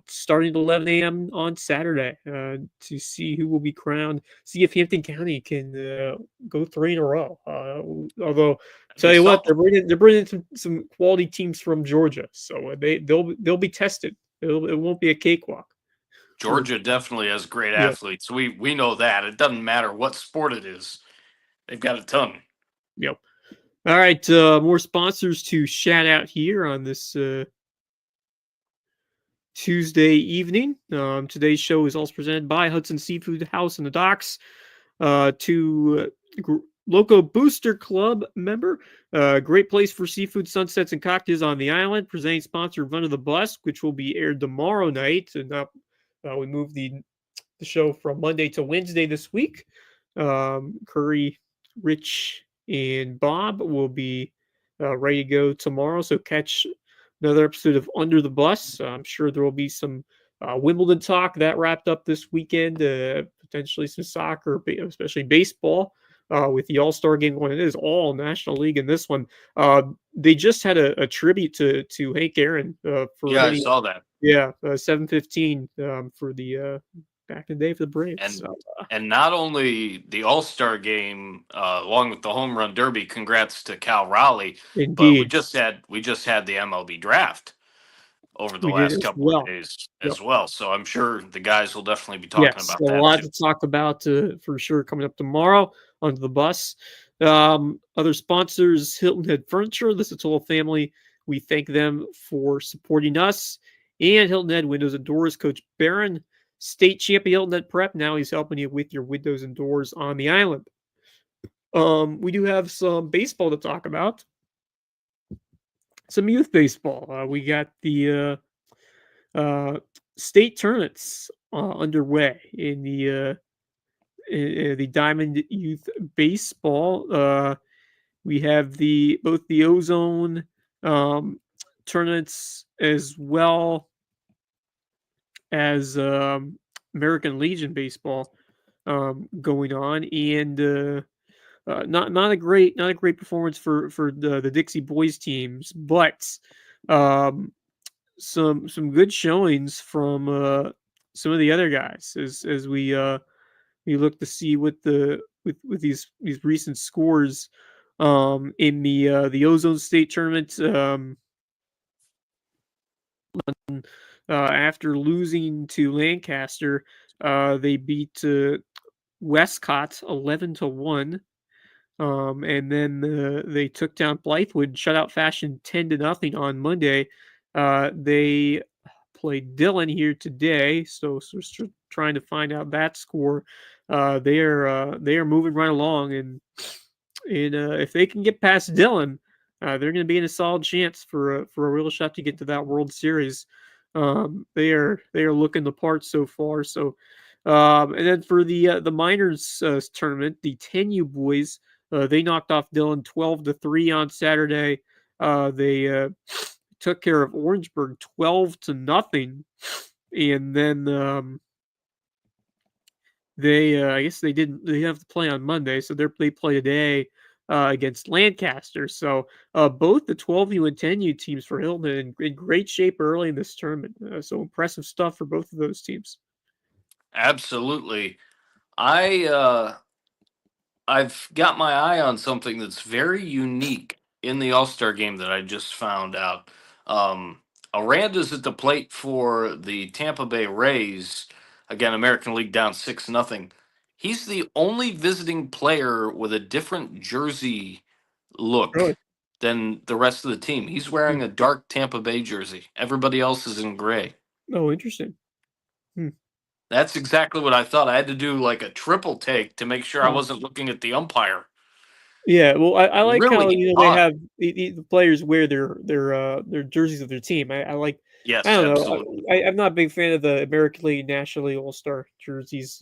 starting at 11 a.m. on Saturday to see who will be crowned. See if Hampton County can go 3 in a row. Although, tell you what, they're bringing some quality teams from Georgia, so they'll be tested. It won't be a cakewalk. Georgia definitely has great athletes. We know that. It doesn't matter what sport it is. They've got a ton. Yep. All right. More sponsors to shout out here on this Tuesday evening. Today's show is also presented by Hudson Seafood House in the Docks. To Lowco Booster Club member. Great place for seafood sunsets and cocktails on the island. Presenting sponsor of Under the Bus, which will be aired tomorrow night. And we moved the show from Monday to Wednesday this week. Curry, Rich, and Bob will be ready to go tomorrow. So catch another episode of Under the Bus. I'm sure there will be some Wimbledon talk that wrapped up this weekend. Potentially some soccer, especially baseball. With the All-Star game going, it is all National League in this one. They just had a tribute to Hank Aaron. I saw that. Yeah, 7:15 for the back in the day for the Braves. And So, and not only the All-Star game, along with the home run derby, congrats to Cal Raleigh, but we indeed, just had the MLB draft over the we did last as couple of well. days Yep. as well. So I'm sure the guys will definitely be talking Yes, about a that lot too. to talk about for sure coming up tomorrow onto the bus. Other sponsors, Hilton Head Furniture, the Sotolo family. We thank them for supporting us. And Hilton Head Windows and Doors, Coach Barron, state champion Hilton Head Prep. Now he's helping you with your windows and doors on the island. We do have some baseball to talk about. Some youth baseball. We got the state tournaments underway in the Diamond Youth Baseball. We have both the Ozone tournaments as well as American Legion baseball going on, and not a great performance for the Dixie boys teams, but um, some good showings from some of the other guys as we look to see what with these recent scores in the Ozone State tournament. After losing to Lancaster, they beat Westcott 11-1. And then they took down Blythewood in shutout fashion 10-0 on Monday. They played Dillon here today, so we're trying to find out that score. They are moving right along, and if they can get past Dillon, they're going to be in a solid chance for a real shot to get to that World Series. They are looking the part so far. So, and then for the minors tournament, the 10U boys. They knocked off Dillon 12-3 on Saturday. They took care of Orangeburg 12-0, and then they I guess they didn't. They have to play on Monday, so they play today against Lancaster. So both the 12U and 10U teams for Hilton in great shape early in this tournament. So impressive stuff for both of those teams. Absolutely. I've got my eye on something that's very unique in the All-Star game that I just found out. Um, Aranda's at the plate for the Tampa Bay Rays. Again, American League down 6-0. He's the only visiting player with a different jersey Really? look than the rest of the team. He's wearing a dark Tampa Bay jersey. Everybody else is in gray. Oh, interesting. That's exactly what I thought. I had to do like a triple take to make sure I wasn't looking at the umpire. Yeah, well, I like how Really they odd. have the players wear their jerseys of their team. I like. Yes, I don't know. absolutely. I'm not a big fan of the American League, National League All Star jerseys.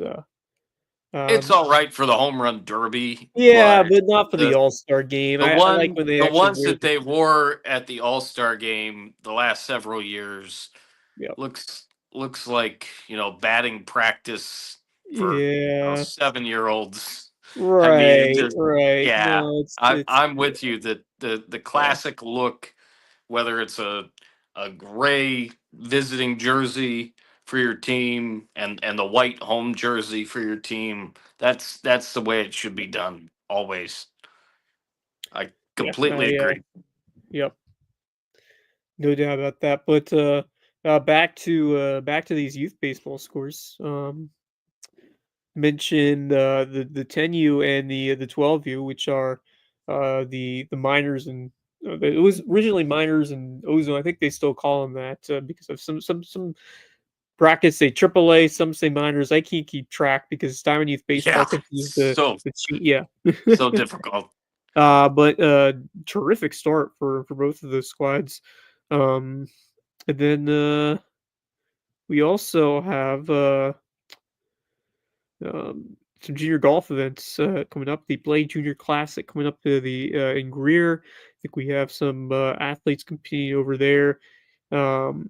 It's Um, all right for the home run derby, yeah, but but not for the the All Star game. the I like one when they the actually ones wear. that they wore at the All-Star game the last several years Yeah, looks like, batting practice for, yeah, 7-year-olds. I mean, it right, just right. yeah, No, I'm it's I'm with you that the yeah, classic look, whether it's a gray visiting jersey for your team and the white home jersey for your team, that's the way it should be done always. I yeah. completely agree. Yep, no doubt about that. But back to these youth baseball scores. Mentioned the 10U and the 12U, which are the minors, and it was originally minors and Ozone. I think they still call them that because of some brackets say AAA, some say minors. I can't keep track because Diamond Youth Baseball Yeah, continues so to cheat. Yeah, so difficult. but terrific start for both of those squads. And then we also have some junior golf events coming up. The Blade Junior Classic coming up to the in Greer. I think we have some athletes competing over there. And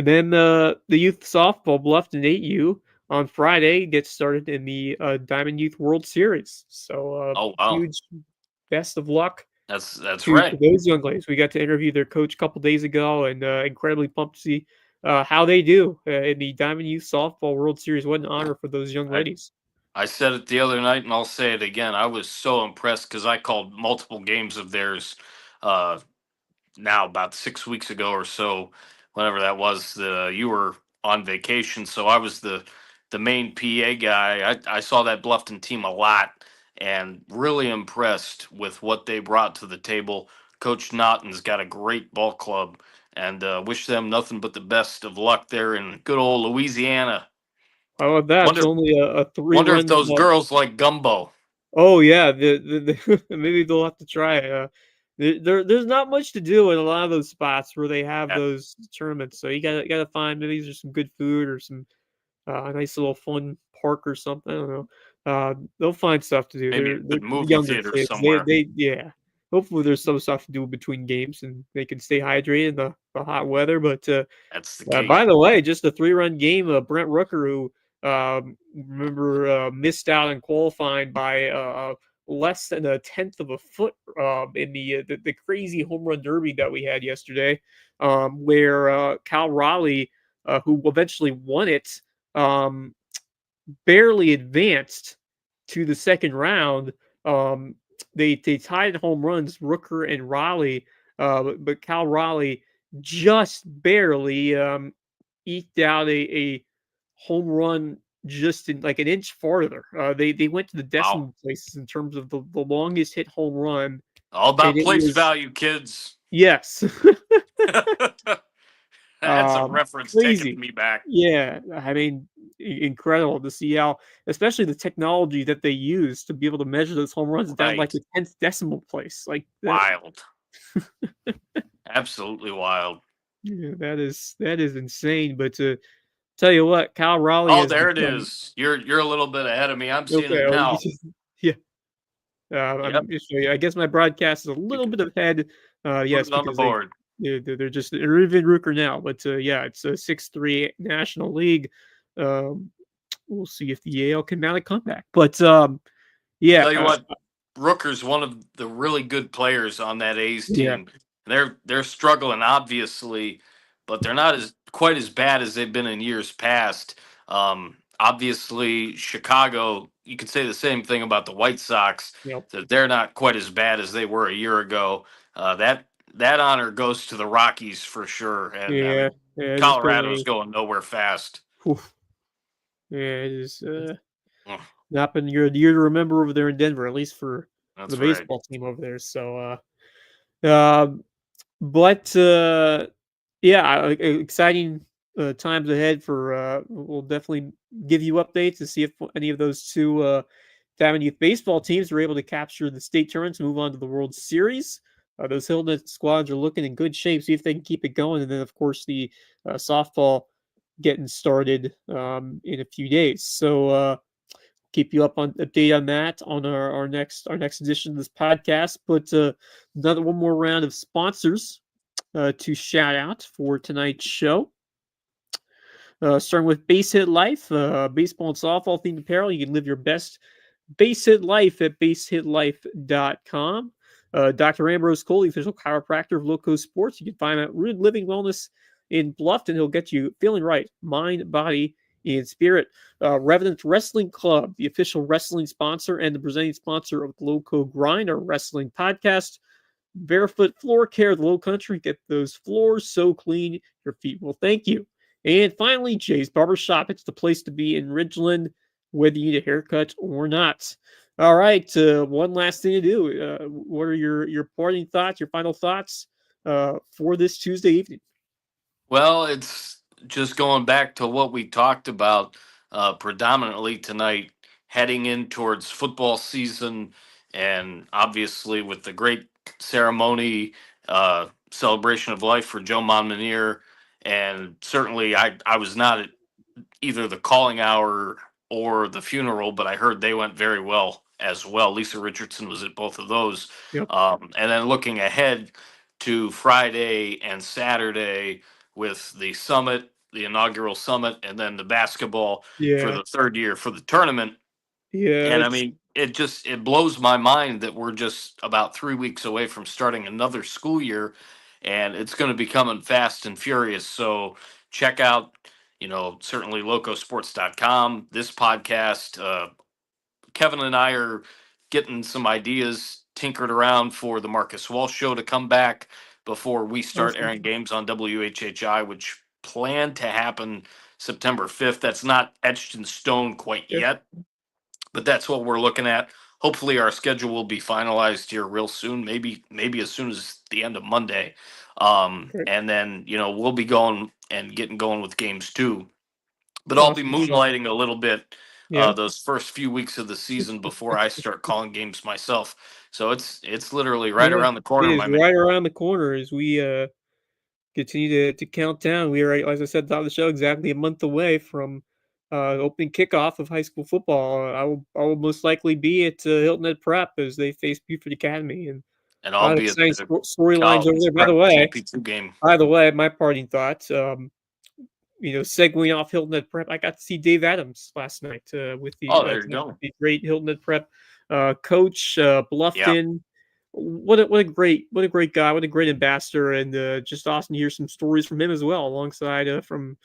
then the youth softball Bluffton 8U on Friday gets started in the Diamond Youth World Series. So Oh wow, huge best of luck that's to right. those young ladies. We got to interview their coach a couple days ago, and incredibly pumped to see how they do in the Diamond Youth Softball World Series. What an honor for those young I, ladies. I said it the other night, and I'll say it again. I was so impressed because I called multiple games of theirs uh, now about 6 weeks ago or so, whenever that was. You were on vacation, so I was the main PA guy. I saw that Bluffton team a lot, and really impressed with what they brought to the table. Coach Naughton's got a great ball club, and wish them nothing but the best of luck there in good old Louisiana. How about that? It's Wonder only a wonder if 3-run. those girls like gumbo. Oh yeah, maybe they'll have to try it. There's not much to do in a lot of those spots where they have Yeah, those tournaments. So you gotta find maybe there's some good food or some a nice little fun park or something. I don't know. They'll find stuff to do. maybe a They're good movie younger theater kids. somewhere. Yeah. Hopefully there's some stuff to do between games and they can stay hydrated in the hot weather. But That's the by key. the way, just a 3-run game. Brent Rooker, who remember missed out on qualifying by less than a tenth of a foot in the crazy home run derby that we had yesterday, where Cal Raleigh, who eventually won it, um, barely advanced to the second round. They tied home runs, Rooker and Raleigh, but Cal Raleigh just barely eked out a home run just in like an inch farther. They went to the Wow. decimal places in terms of the longest hit home run, All and about it place was value, kids. yes. That's a reference taking Crazy. me back. Yeah, I mean, incredible to see how, especially the technology that they use to be able to measure those home runs down like Right. the 10th decimal place. Like that, Wild. Absolutely wild. yeah, that is insane. But to tell you what, Kyle Raleigh Oh, has there it become is. You're a little bit ahead of me. I'm seeing okay. it Oh, you now. just, yeah. Yep. I'm just, I guess my broadcast is a You little can bit ahead. put Yes, it on the because board. they're just they're even Rooker now. But yeah, it's a 6-3 National League. Um, we'll see if the Yale can mount a comeback. But yeah, Tell you what, Rooker's one of the really good players on that A's yeah, team. They're struggling, obviously, but they're not as quite as bad as they've been in years past. Obviously, Chicago. You could say the same thing about the White Sox. yep, That they're not quite as bad as they were a year ago. That honor goes to the Rockies for sure. And I yeah, mean, yeah. It's been Colorado's going nowhere fast. oof, yeah, it is Mm, not been your year to remember over there in Denver, at least for the that's right. baseball team over there. So, um, but yeah, exciting times ahead for. We'll definitely give you updates to see if any of those two Diamond Youth baseball teams are able to capture the state tournaments, move on to the World Series. Those Hilton squads are looking in good shape. See if they can keep it going, and then of course the softball getting started in a few days. So keep you up on update on that on our next edition of this podcast. But another one more round of sponsors to shout out for tonight's show. Starting with Base Hit Life, baseball and softball themed apparel. You can live your best base hit life at basehitlife.com. Dr. Ambrose Cole, the official chiropractor of LowcoSports. You can find him at Rooted Living Wellness in Bluffton. He'll get you feeling right, mind, body, and spirit. Revenant Wrestling Club, the official wrestling sponsor and the presenting sponsor of the Lowco Grind, our wrestling podcast. Barefoot Floor Care, the Lowcountry. Get those floors so clean, your feet will thank you. And finally, Jay's Barbershop. It's the place to be in Ridgeland, whether you need a haircut or not. All right, one last thing to do. What are your parting thoughts, your final thoughts for this Tuesday evening? Well, it's just going back to what we talked about predominantly tonight, heading in towards football season, and obviously with the great ceremony, celebration of life for Joe Monmonier. And certainly, I was not at either the calling hour or the funeral, but I heard they went very well as well. Lisa Richardson was at both of those. Yep. And then looking ahead to Friday and Saturday with the summit, the inaugural summit, and then the basketball for Yeah. the third year for the tournament. Yeah. And I mean, it blows my mind that we're just about 3 weeks away from starting another school year, and it's going to be coming fast and furious. So check out, certainly LowcoSports.com, this podcast. Kevin and I are getting some ideas tinkered around for the Marcus Walsh show to come back before we start Awesome. airing games on WHHI, which planned to happen September 5th. That's not etched in stone quite Yeah. yet, but that's what we're looking at. Hopefully our schedule will be finalized here real soon, maybe as soon as the end of Monday. Great. And then, we'll be going and getting going with games too. But I'll be Awesome. moonlighting a little bit Yeah. those first few weeks of the season before I start calling games myself. So it's literally right Yeah. around the It corner, is my man. right around the corner as we continue to count down. We are, as I said, top of the show, exactly a month away from opening kickoff of high school football. I will most likely be at Hilton Head Prep as they face Buford Academy, and And a I'll lot of be at exciting the storylines over college there. prep GP2 game. By the way, my parting thoughts. Segueing off Hilton Head Prep, I got to see Dave Adams last night with Oh, there you go. the great Hilton Head Prep coach Yeah. Bluffton. What a great guy, what a great ambassador, and just awesome to hear some stories from him as well, alongside from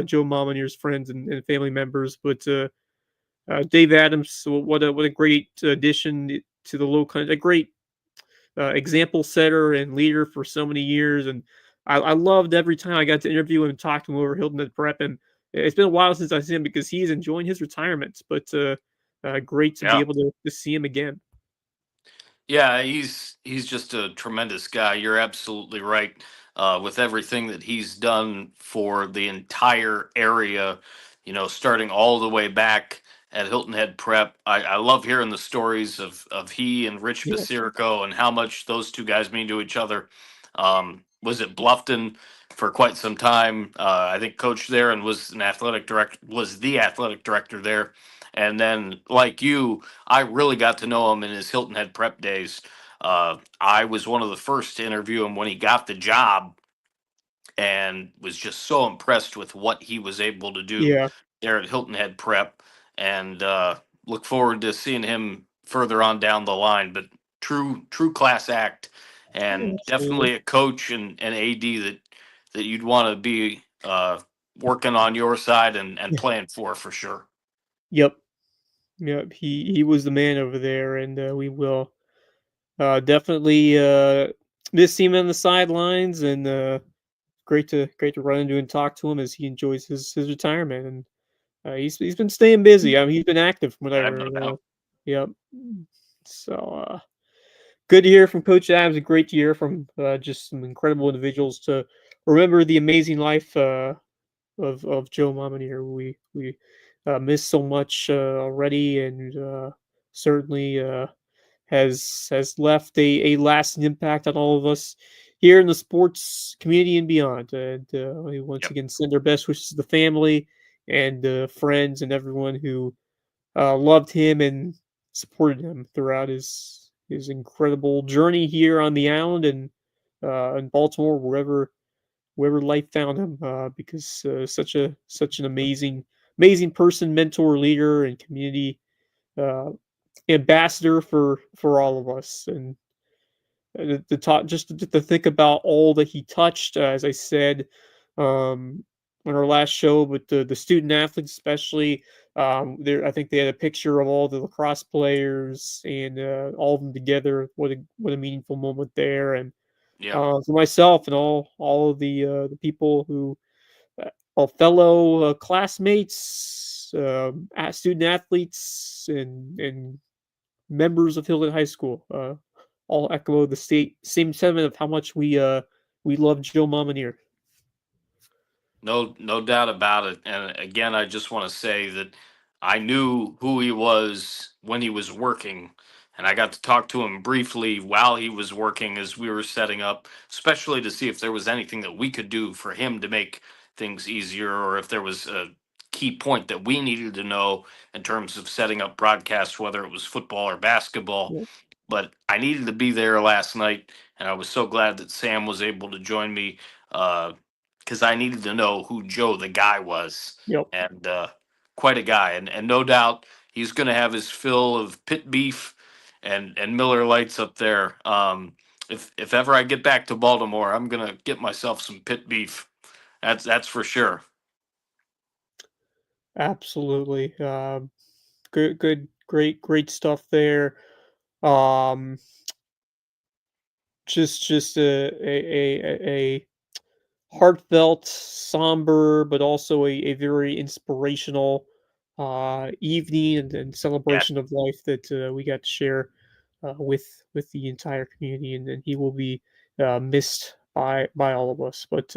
Joe Monmonier's friends and family members. But Dave Adams, what a great addition to the Lowcountry, a great example setter and leader for so many years. And I loved every time I got to interview him and talk to him over Hilton at Prep. And it's been a while since I've seen him because he's enjoying his retirement. But great to be Yeah. able to see him again. Yeah, he's just a tremendous guy. You're absolutely right. With everything that he's done for the entire area, starting all the way back at Hilton Head Prep. I love hearing the stories of he and Rich Yeah. Basirico and how much those two guys mean to each other. Was at Bluffton for quite some time. I think coached there and was the athletic director there. And then, like you, I really got to know him in his Hilton Head Prep days. I was one of the first to interview him when he got the job and was just so impressed with what he was able to do Yeah. there at Hilton Head Prep, and look forward to seeing him further on down the line. But true class act, and Absolutely. definitely a coach and AD that you'd want to be working on your side and Yeah. playing for sure. Yep. Yep. He was the man over there, and we will definitely miss him on the sidelines. And great to run into and talk to him as he enjoys his retirement. And he's been staying busy. I mean, he's been active from what I I have no heard. doubt. Yep. So good to hear from Coach Adams. And great to hear from just some incredible individuals to remember the amazing life of Joe Monmonier. We miss so much already, and certainly has left a lasting impact on all of us here in the sports community and beyond. And we once Yep. again send our best wishes to the family and friends and everyone who loved him and supported him throughout his incredible journey here on the island and in Baltimore, wherever life found him. Because such an amazing person, mentor, leader, and community uh, ambassador for all of us. And to talk, just to think about all that he touched, as I said on our last show, but the student athletes especially. There, I think they had a picture of all the lacrosse players and all of them together. What a meaningful moment there. And Yeah. for myself and all of the people who all fellow classmates, student athletes, and members of Hilton High School. All echo the same sentiment of how much we love Joe Monmonier. No doubt about it. And again, I just want to say that I knew who he was when he was working, and I got to talk to him briefly while he was working as we were setting up, especially to see if there was anything that we could do for him to make things easier, or if there was a key point that we needed to know in terms of setting up broadcasts, whether it was football or basketball. Yep. But I needed to be there last night, and I was so glad that Sam was able to join me. Because I needed to know who Joe the guy was, Yep. and quite a guy, and no doubt he's going to have his fill of pit beef and Miller Lights up there. If ever I get back to Baltimore, I'm going to get myself some pit beef That's for sure. Absolutely. Great stuff there. Um, just a heartfelt, somber, but also a very inspirational evening and Yeah. celebration of life that we got to share with the entire community, and he will be missed by all of us. But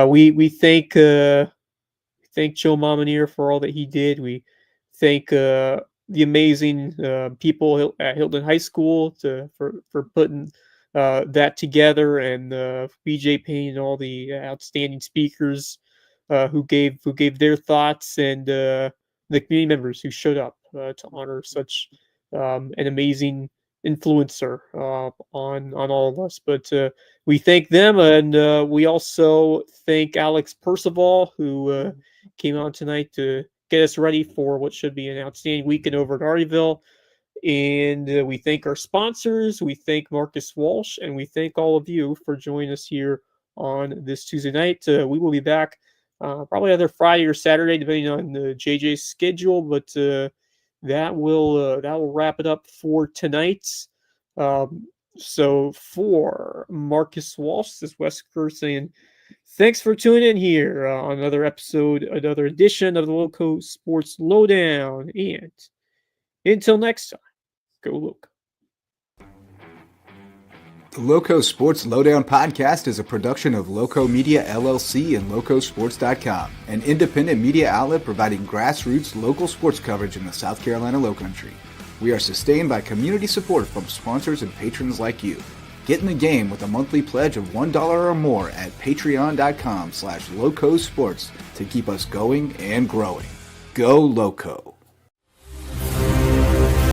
we thank Joe Monmonier for all that he did. We thank the amazing people at Hilton High School for putting that together, and BJ Payne and all the outstanding speakers who gave their thoughts, and the community members who showed up to honor such an amazing influencer on all of us. But we thank them, and we also thank Alex Percival, who came on tonight to get us ready for what should be an outstanding weekend over at Artyville. And we thank our sponsors, we thank Marcus Walsh, and we thank all of you for joining us here on this Tuesday night. We will be back probably either Friday or Saturday, depending on JJ's schedule. But that will wrap it up for tonight. So for Marcus Walsh, this is Wes Kerr saying, thanks for tuning in here on another episode, another edition of the Loco Sports Lowdown. And until next time, go Loco. The Loco Sports Lowdown podcast is a production of Lowco Media LLC and LowcoSports.com, an independent media outlet providing grassroots local sports coverage in the South Carolina Lowcountry. We are sustained by community support from sponsors and patrons like you. Get in the game with a monthly pledge of $1 or more at patreon.com/LowcoSports to keep us going and growing. Go Lowco!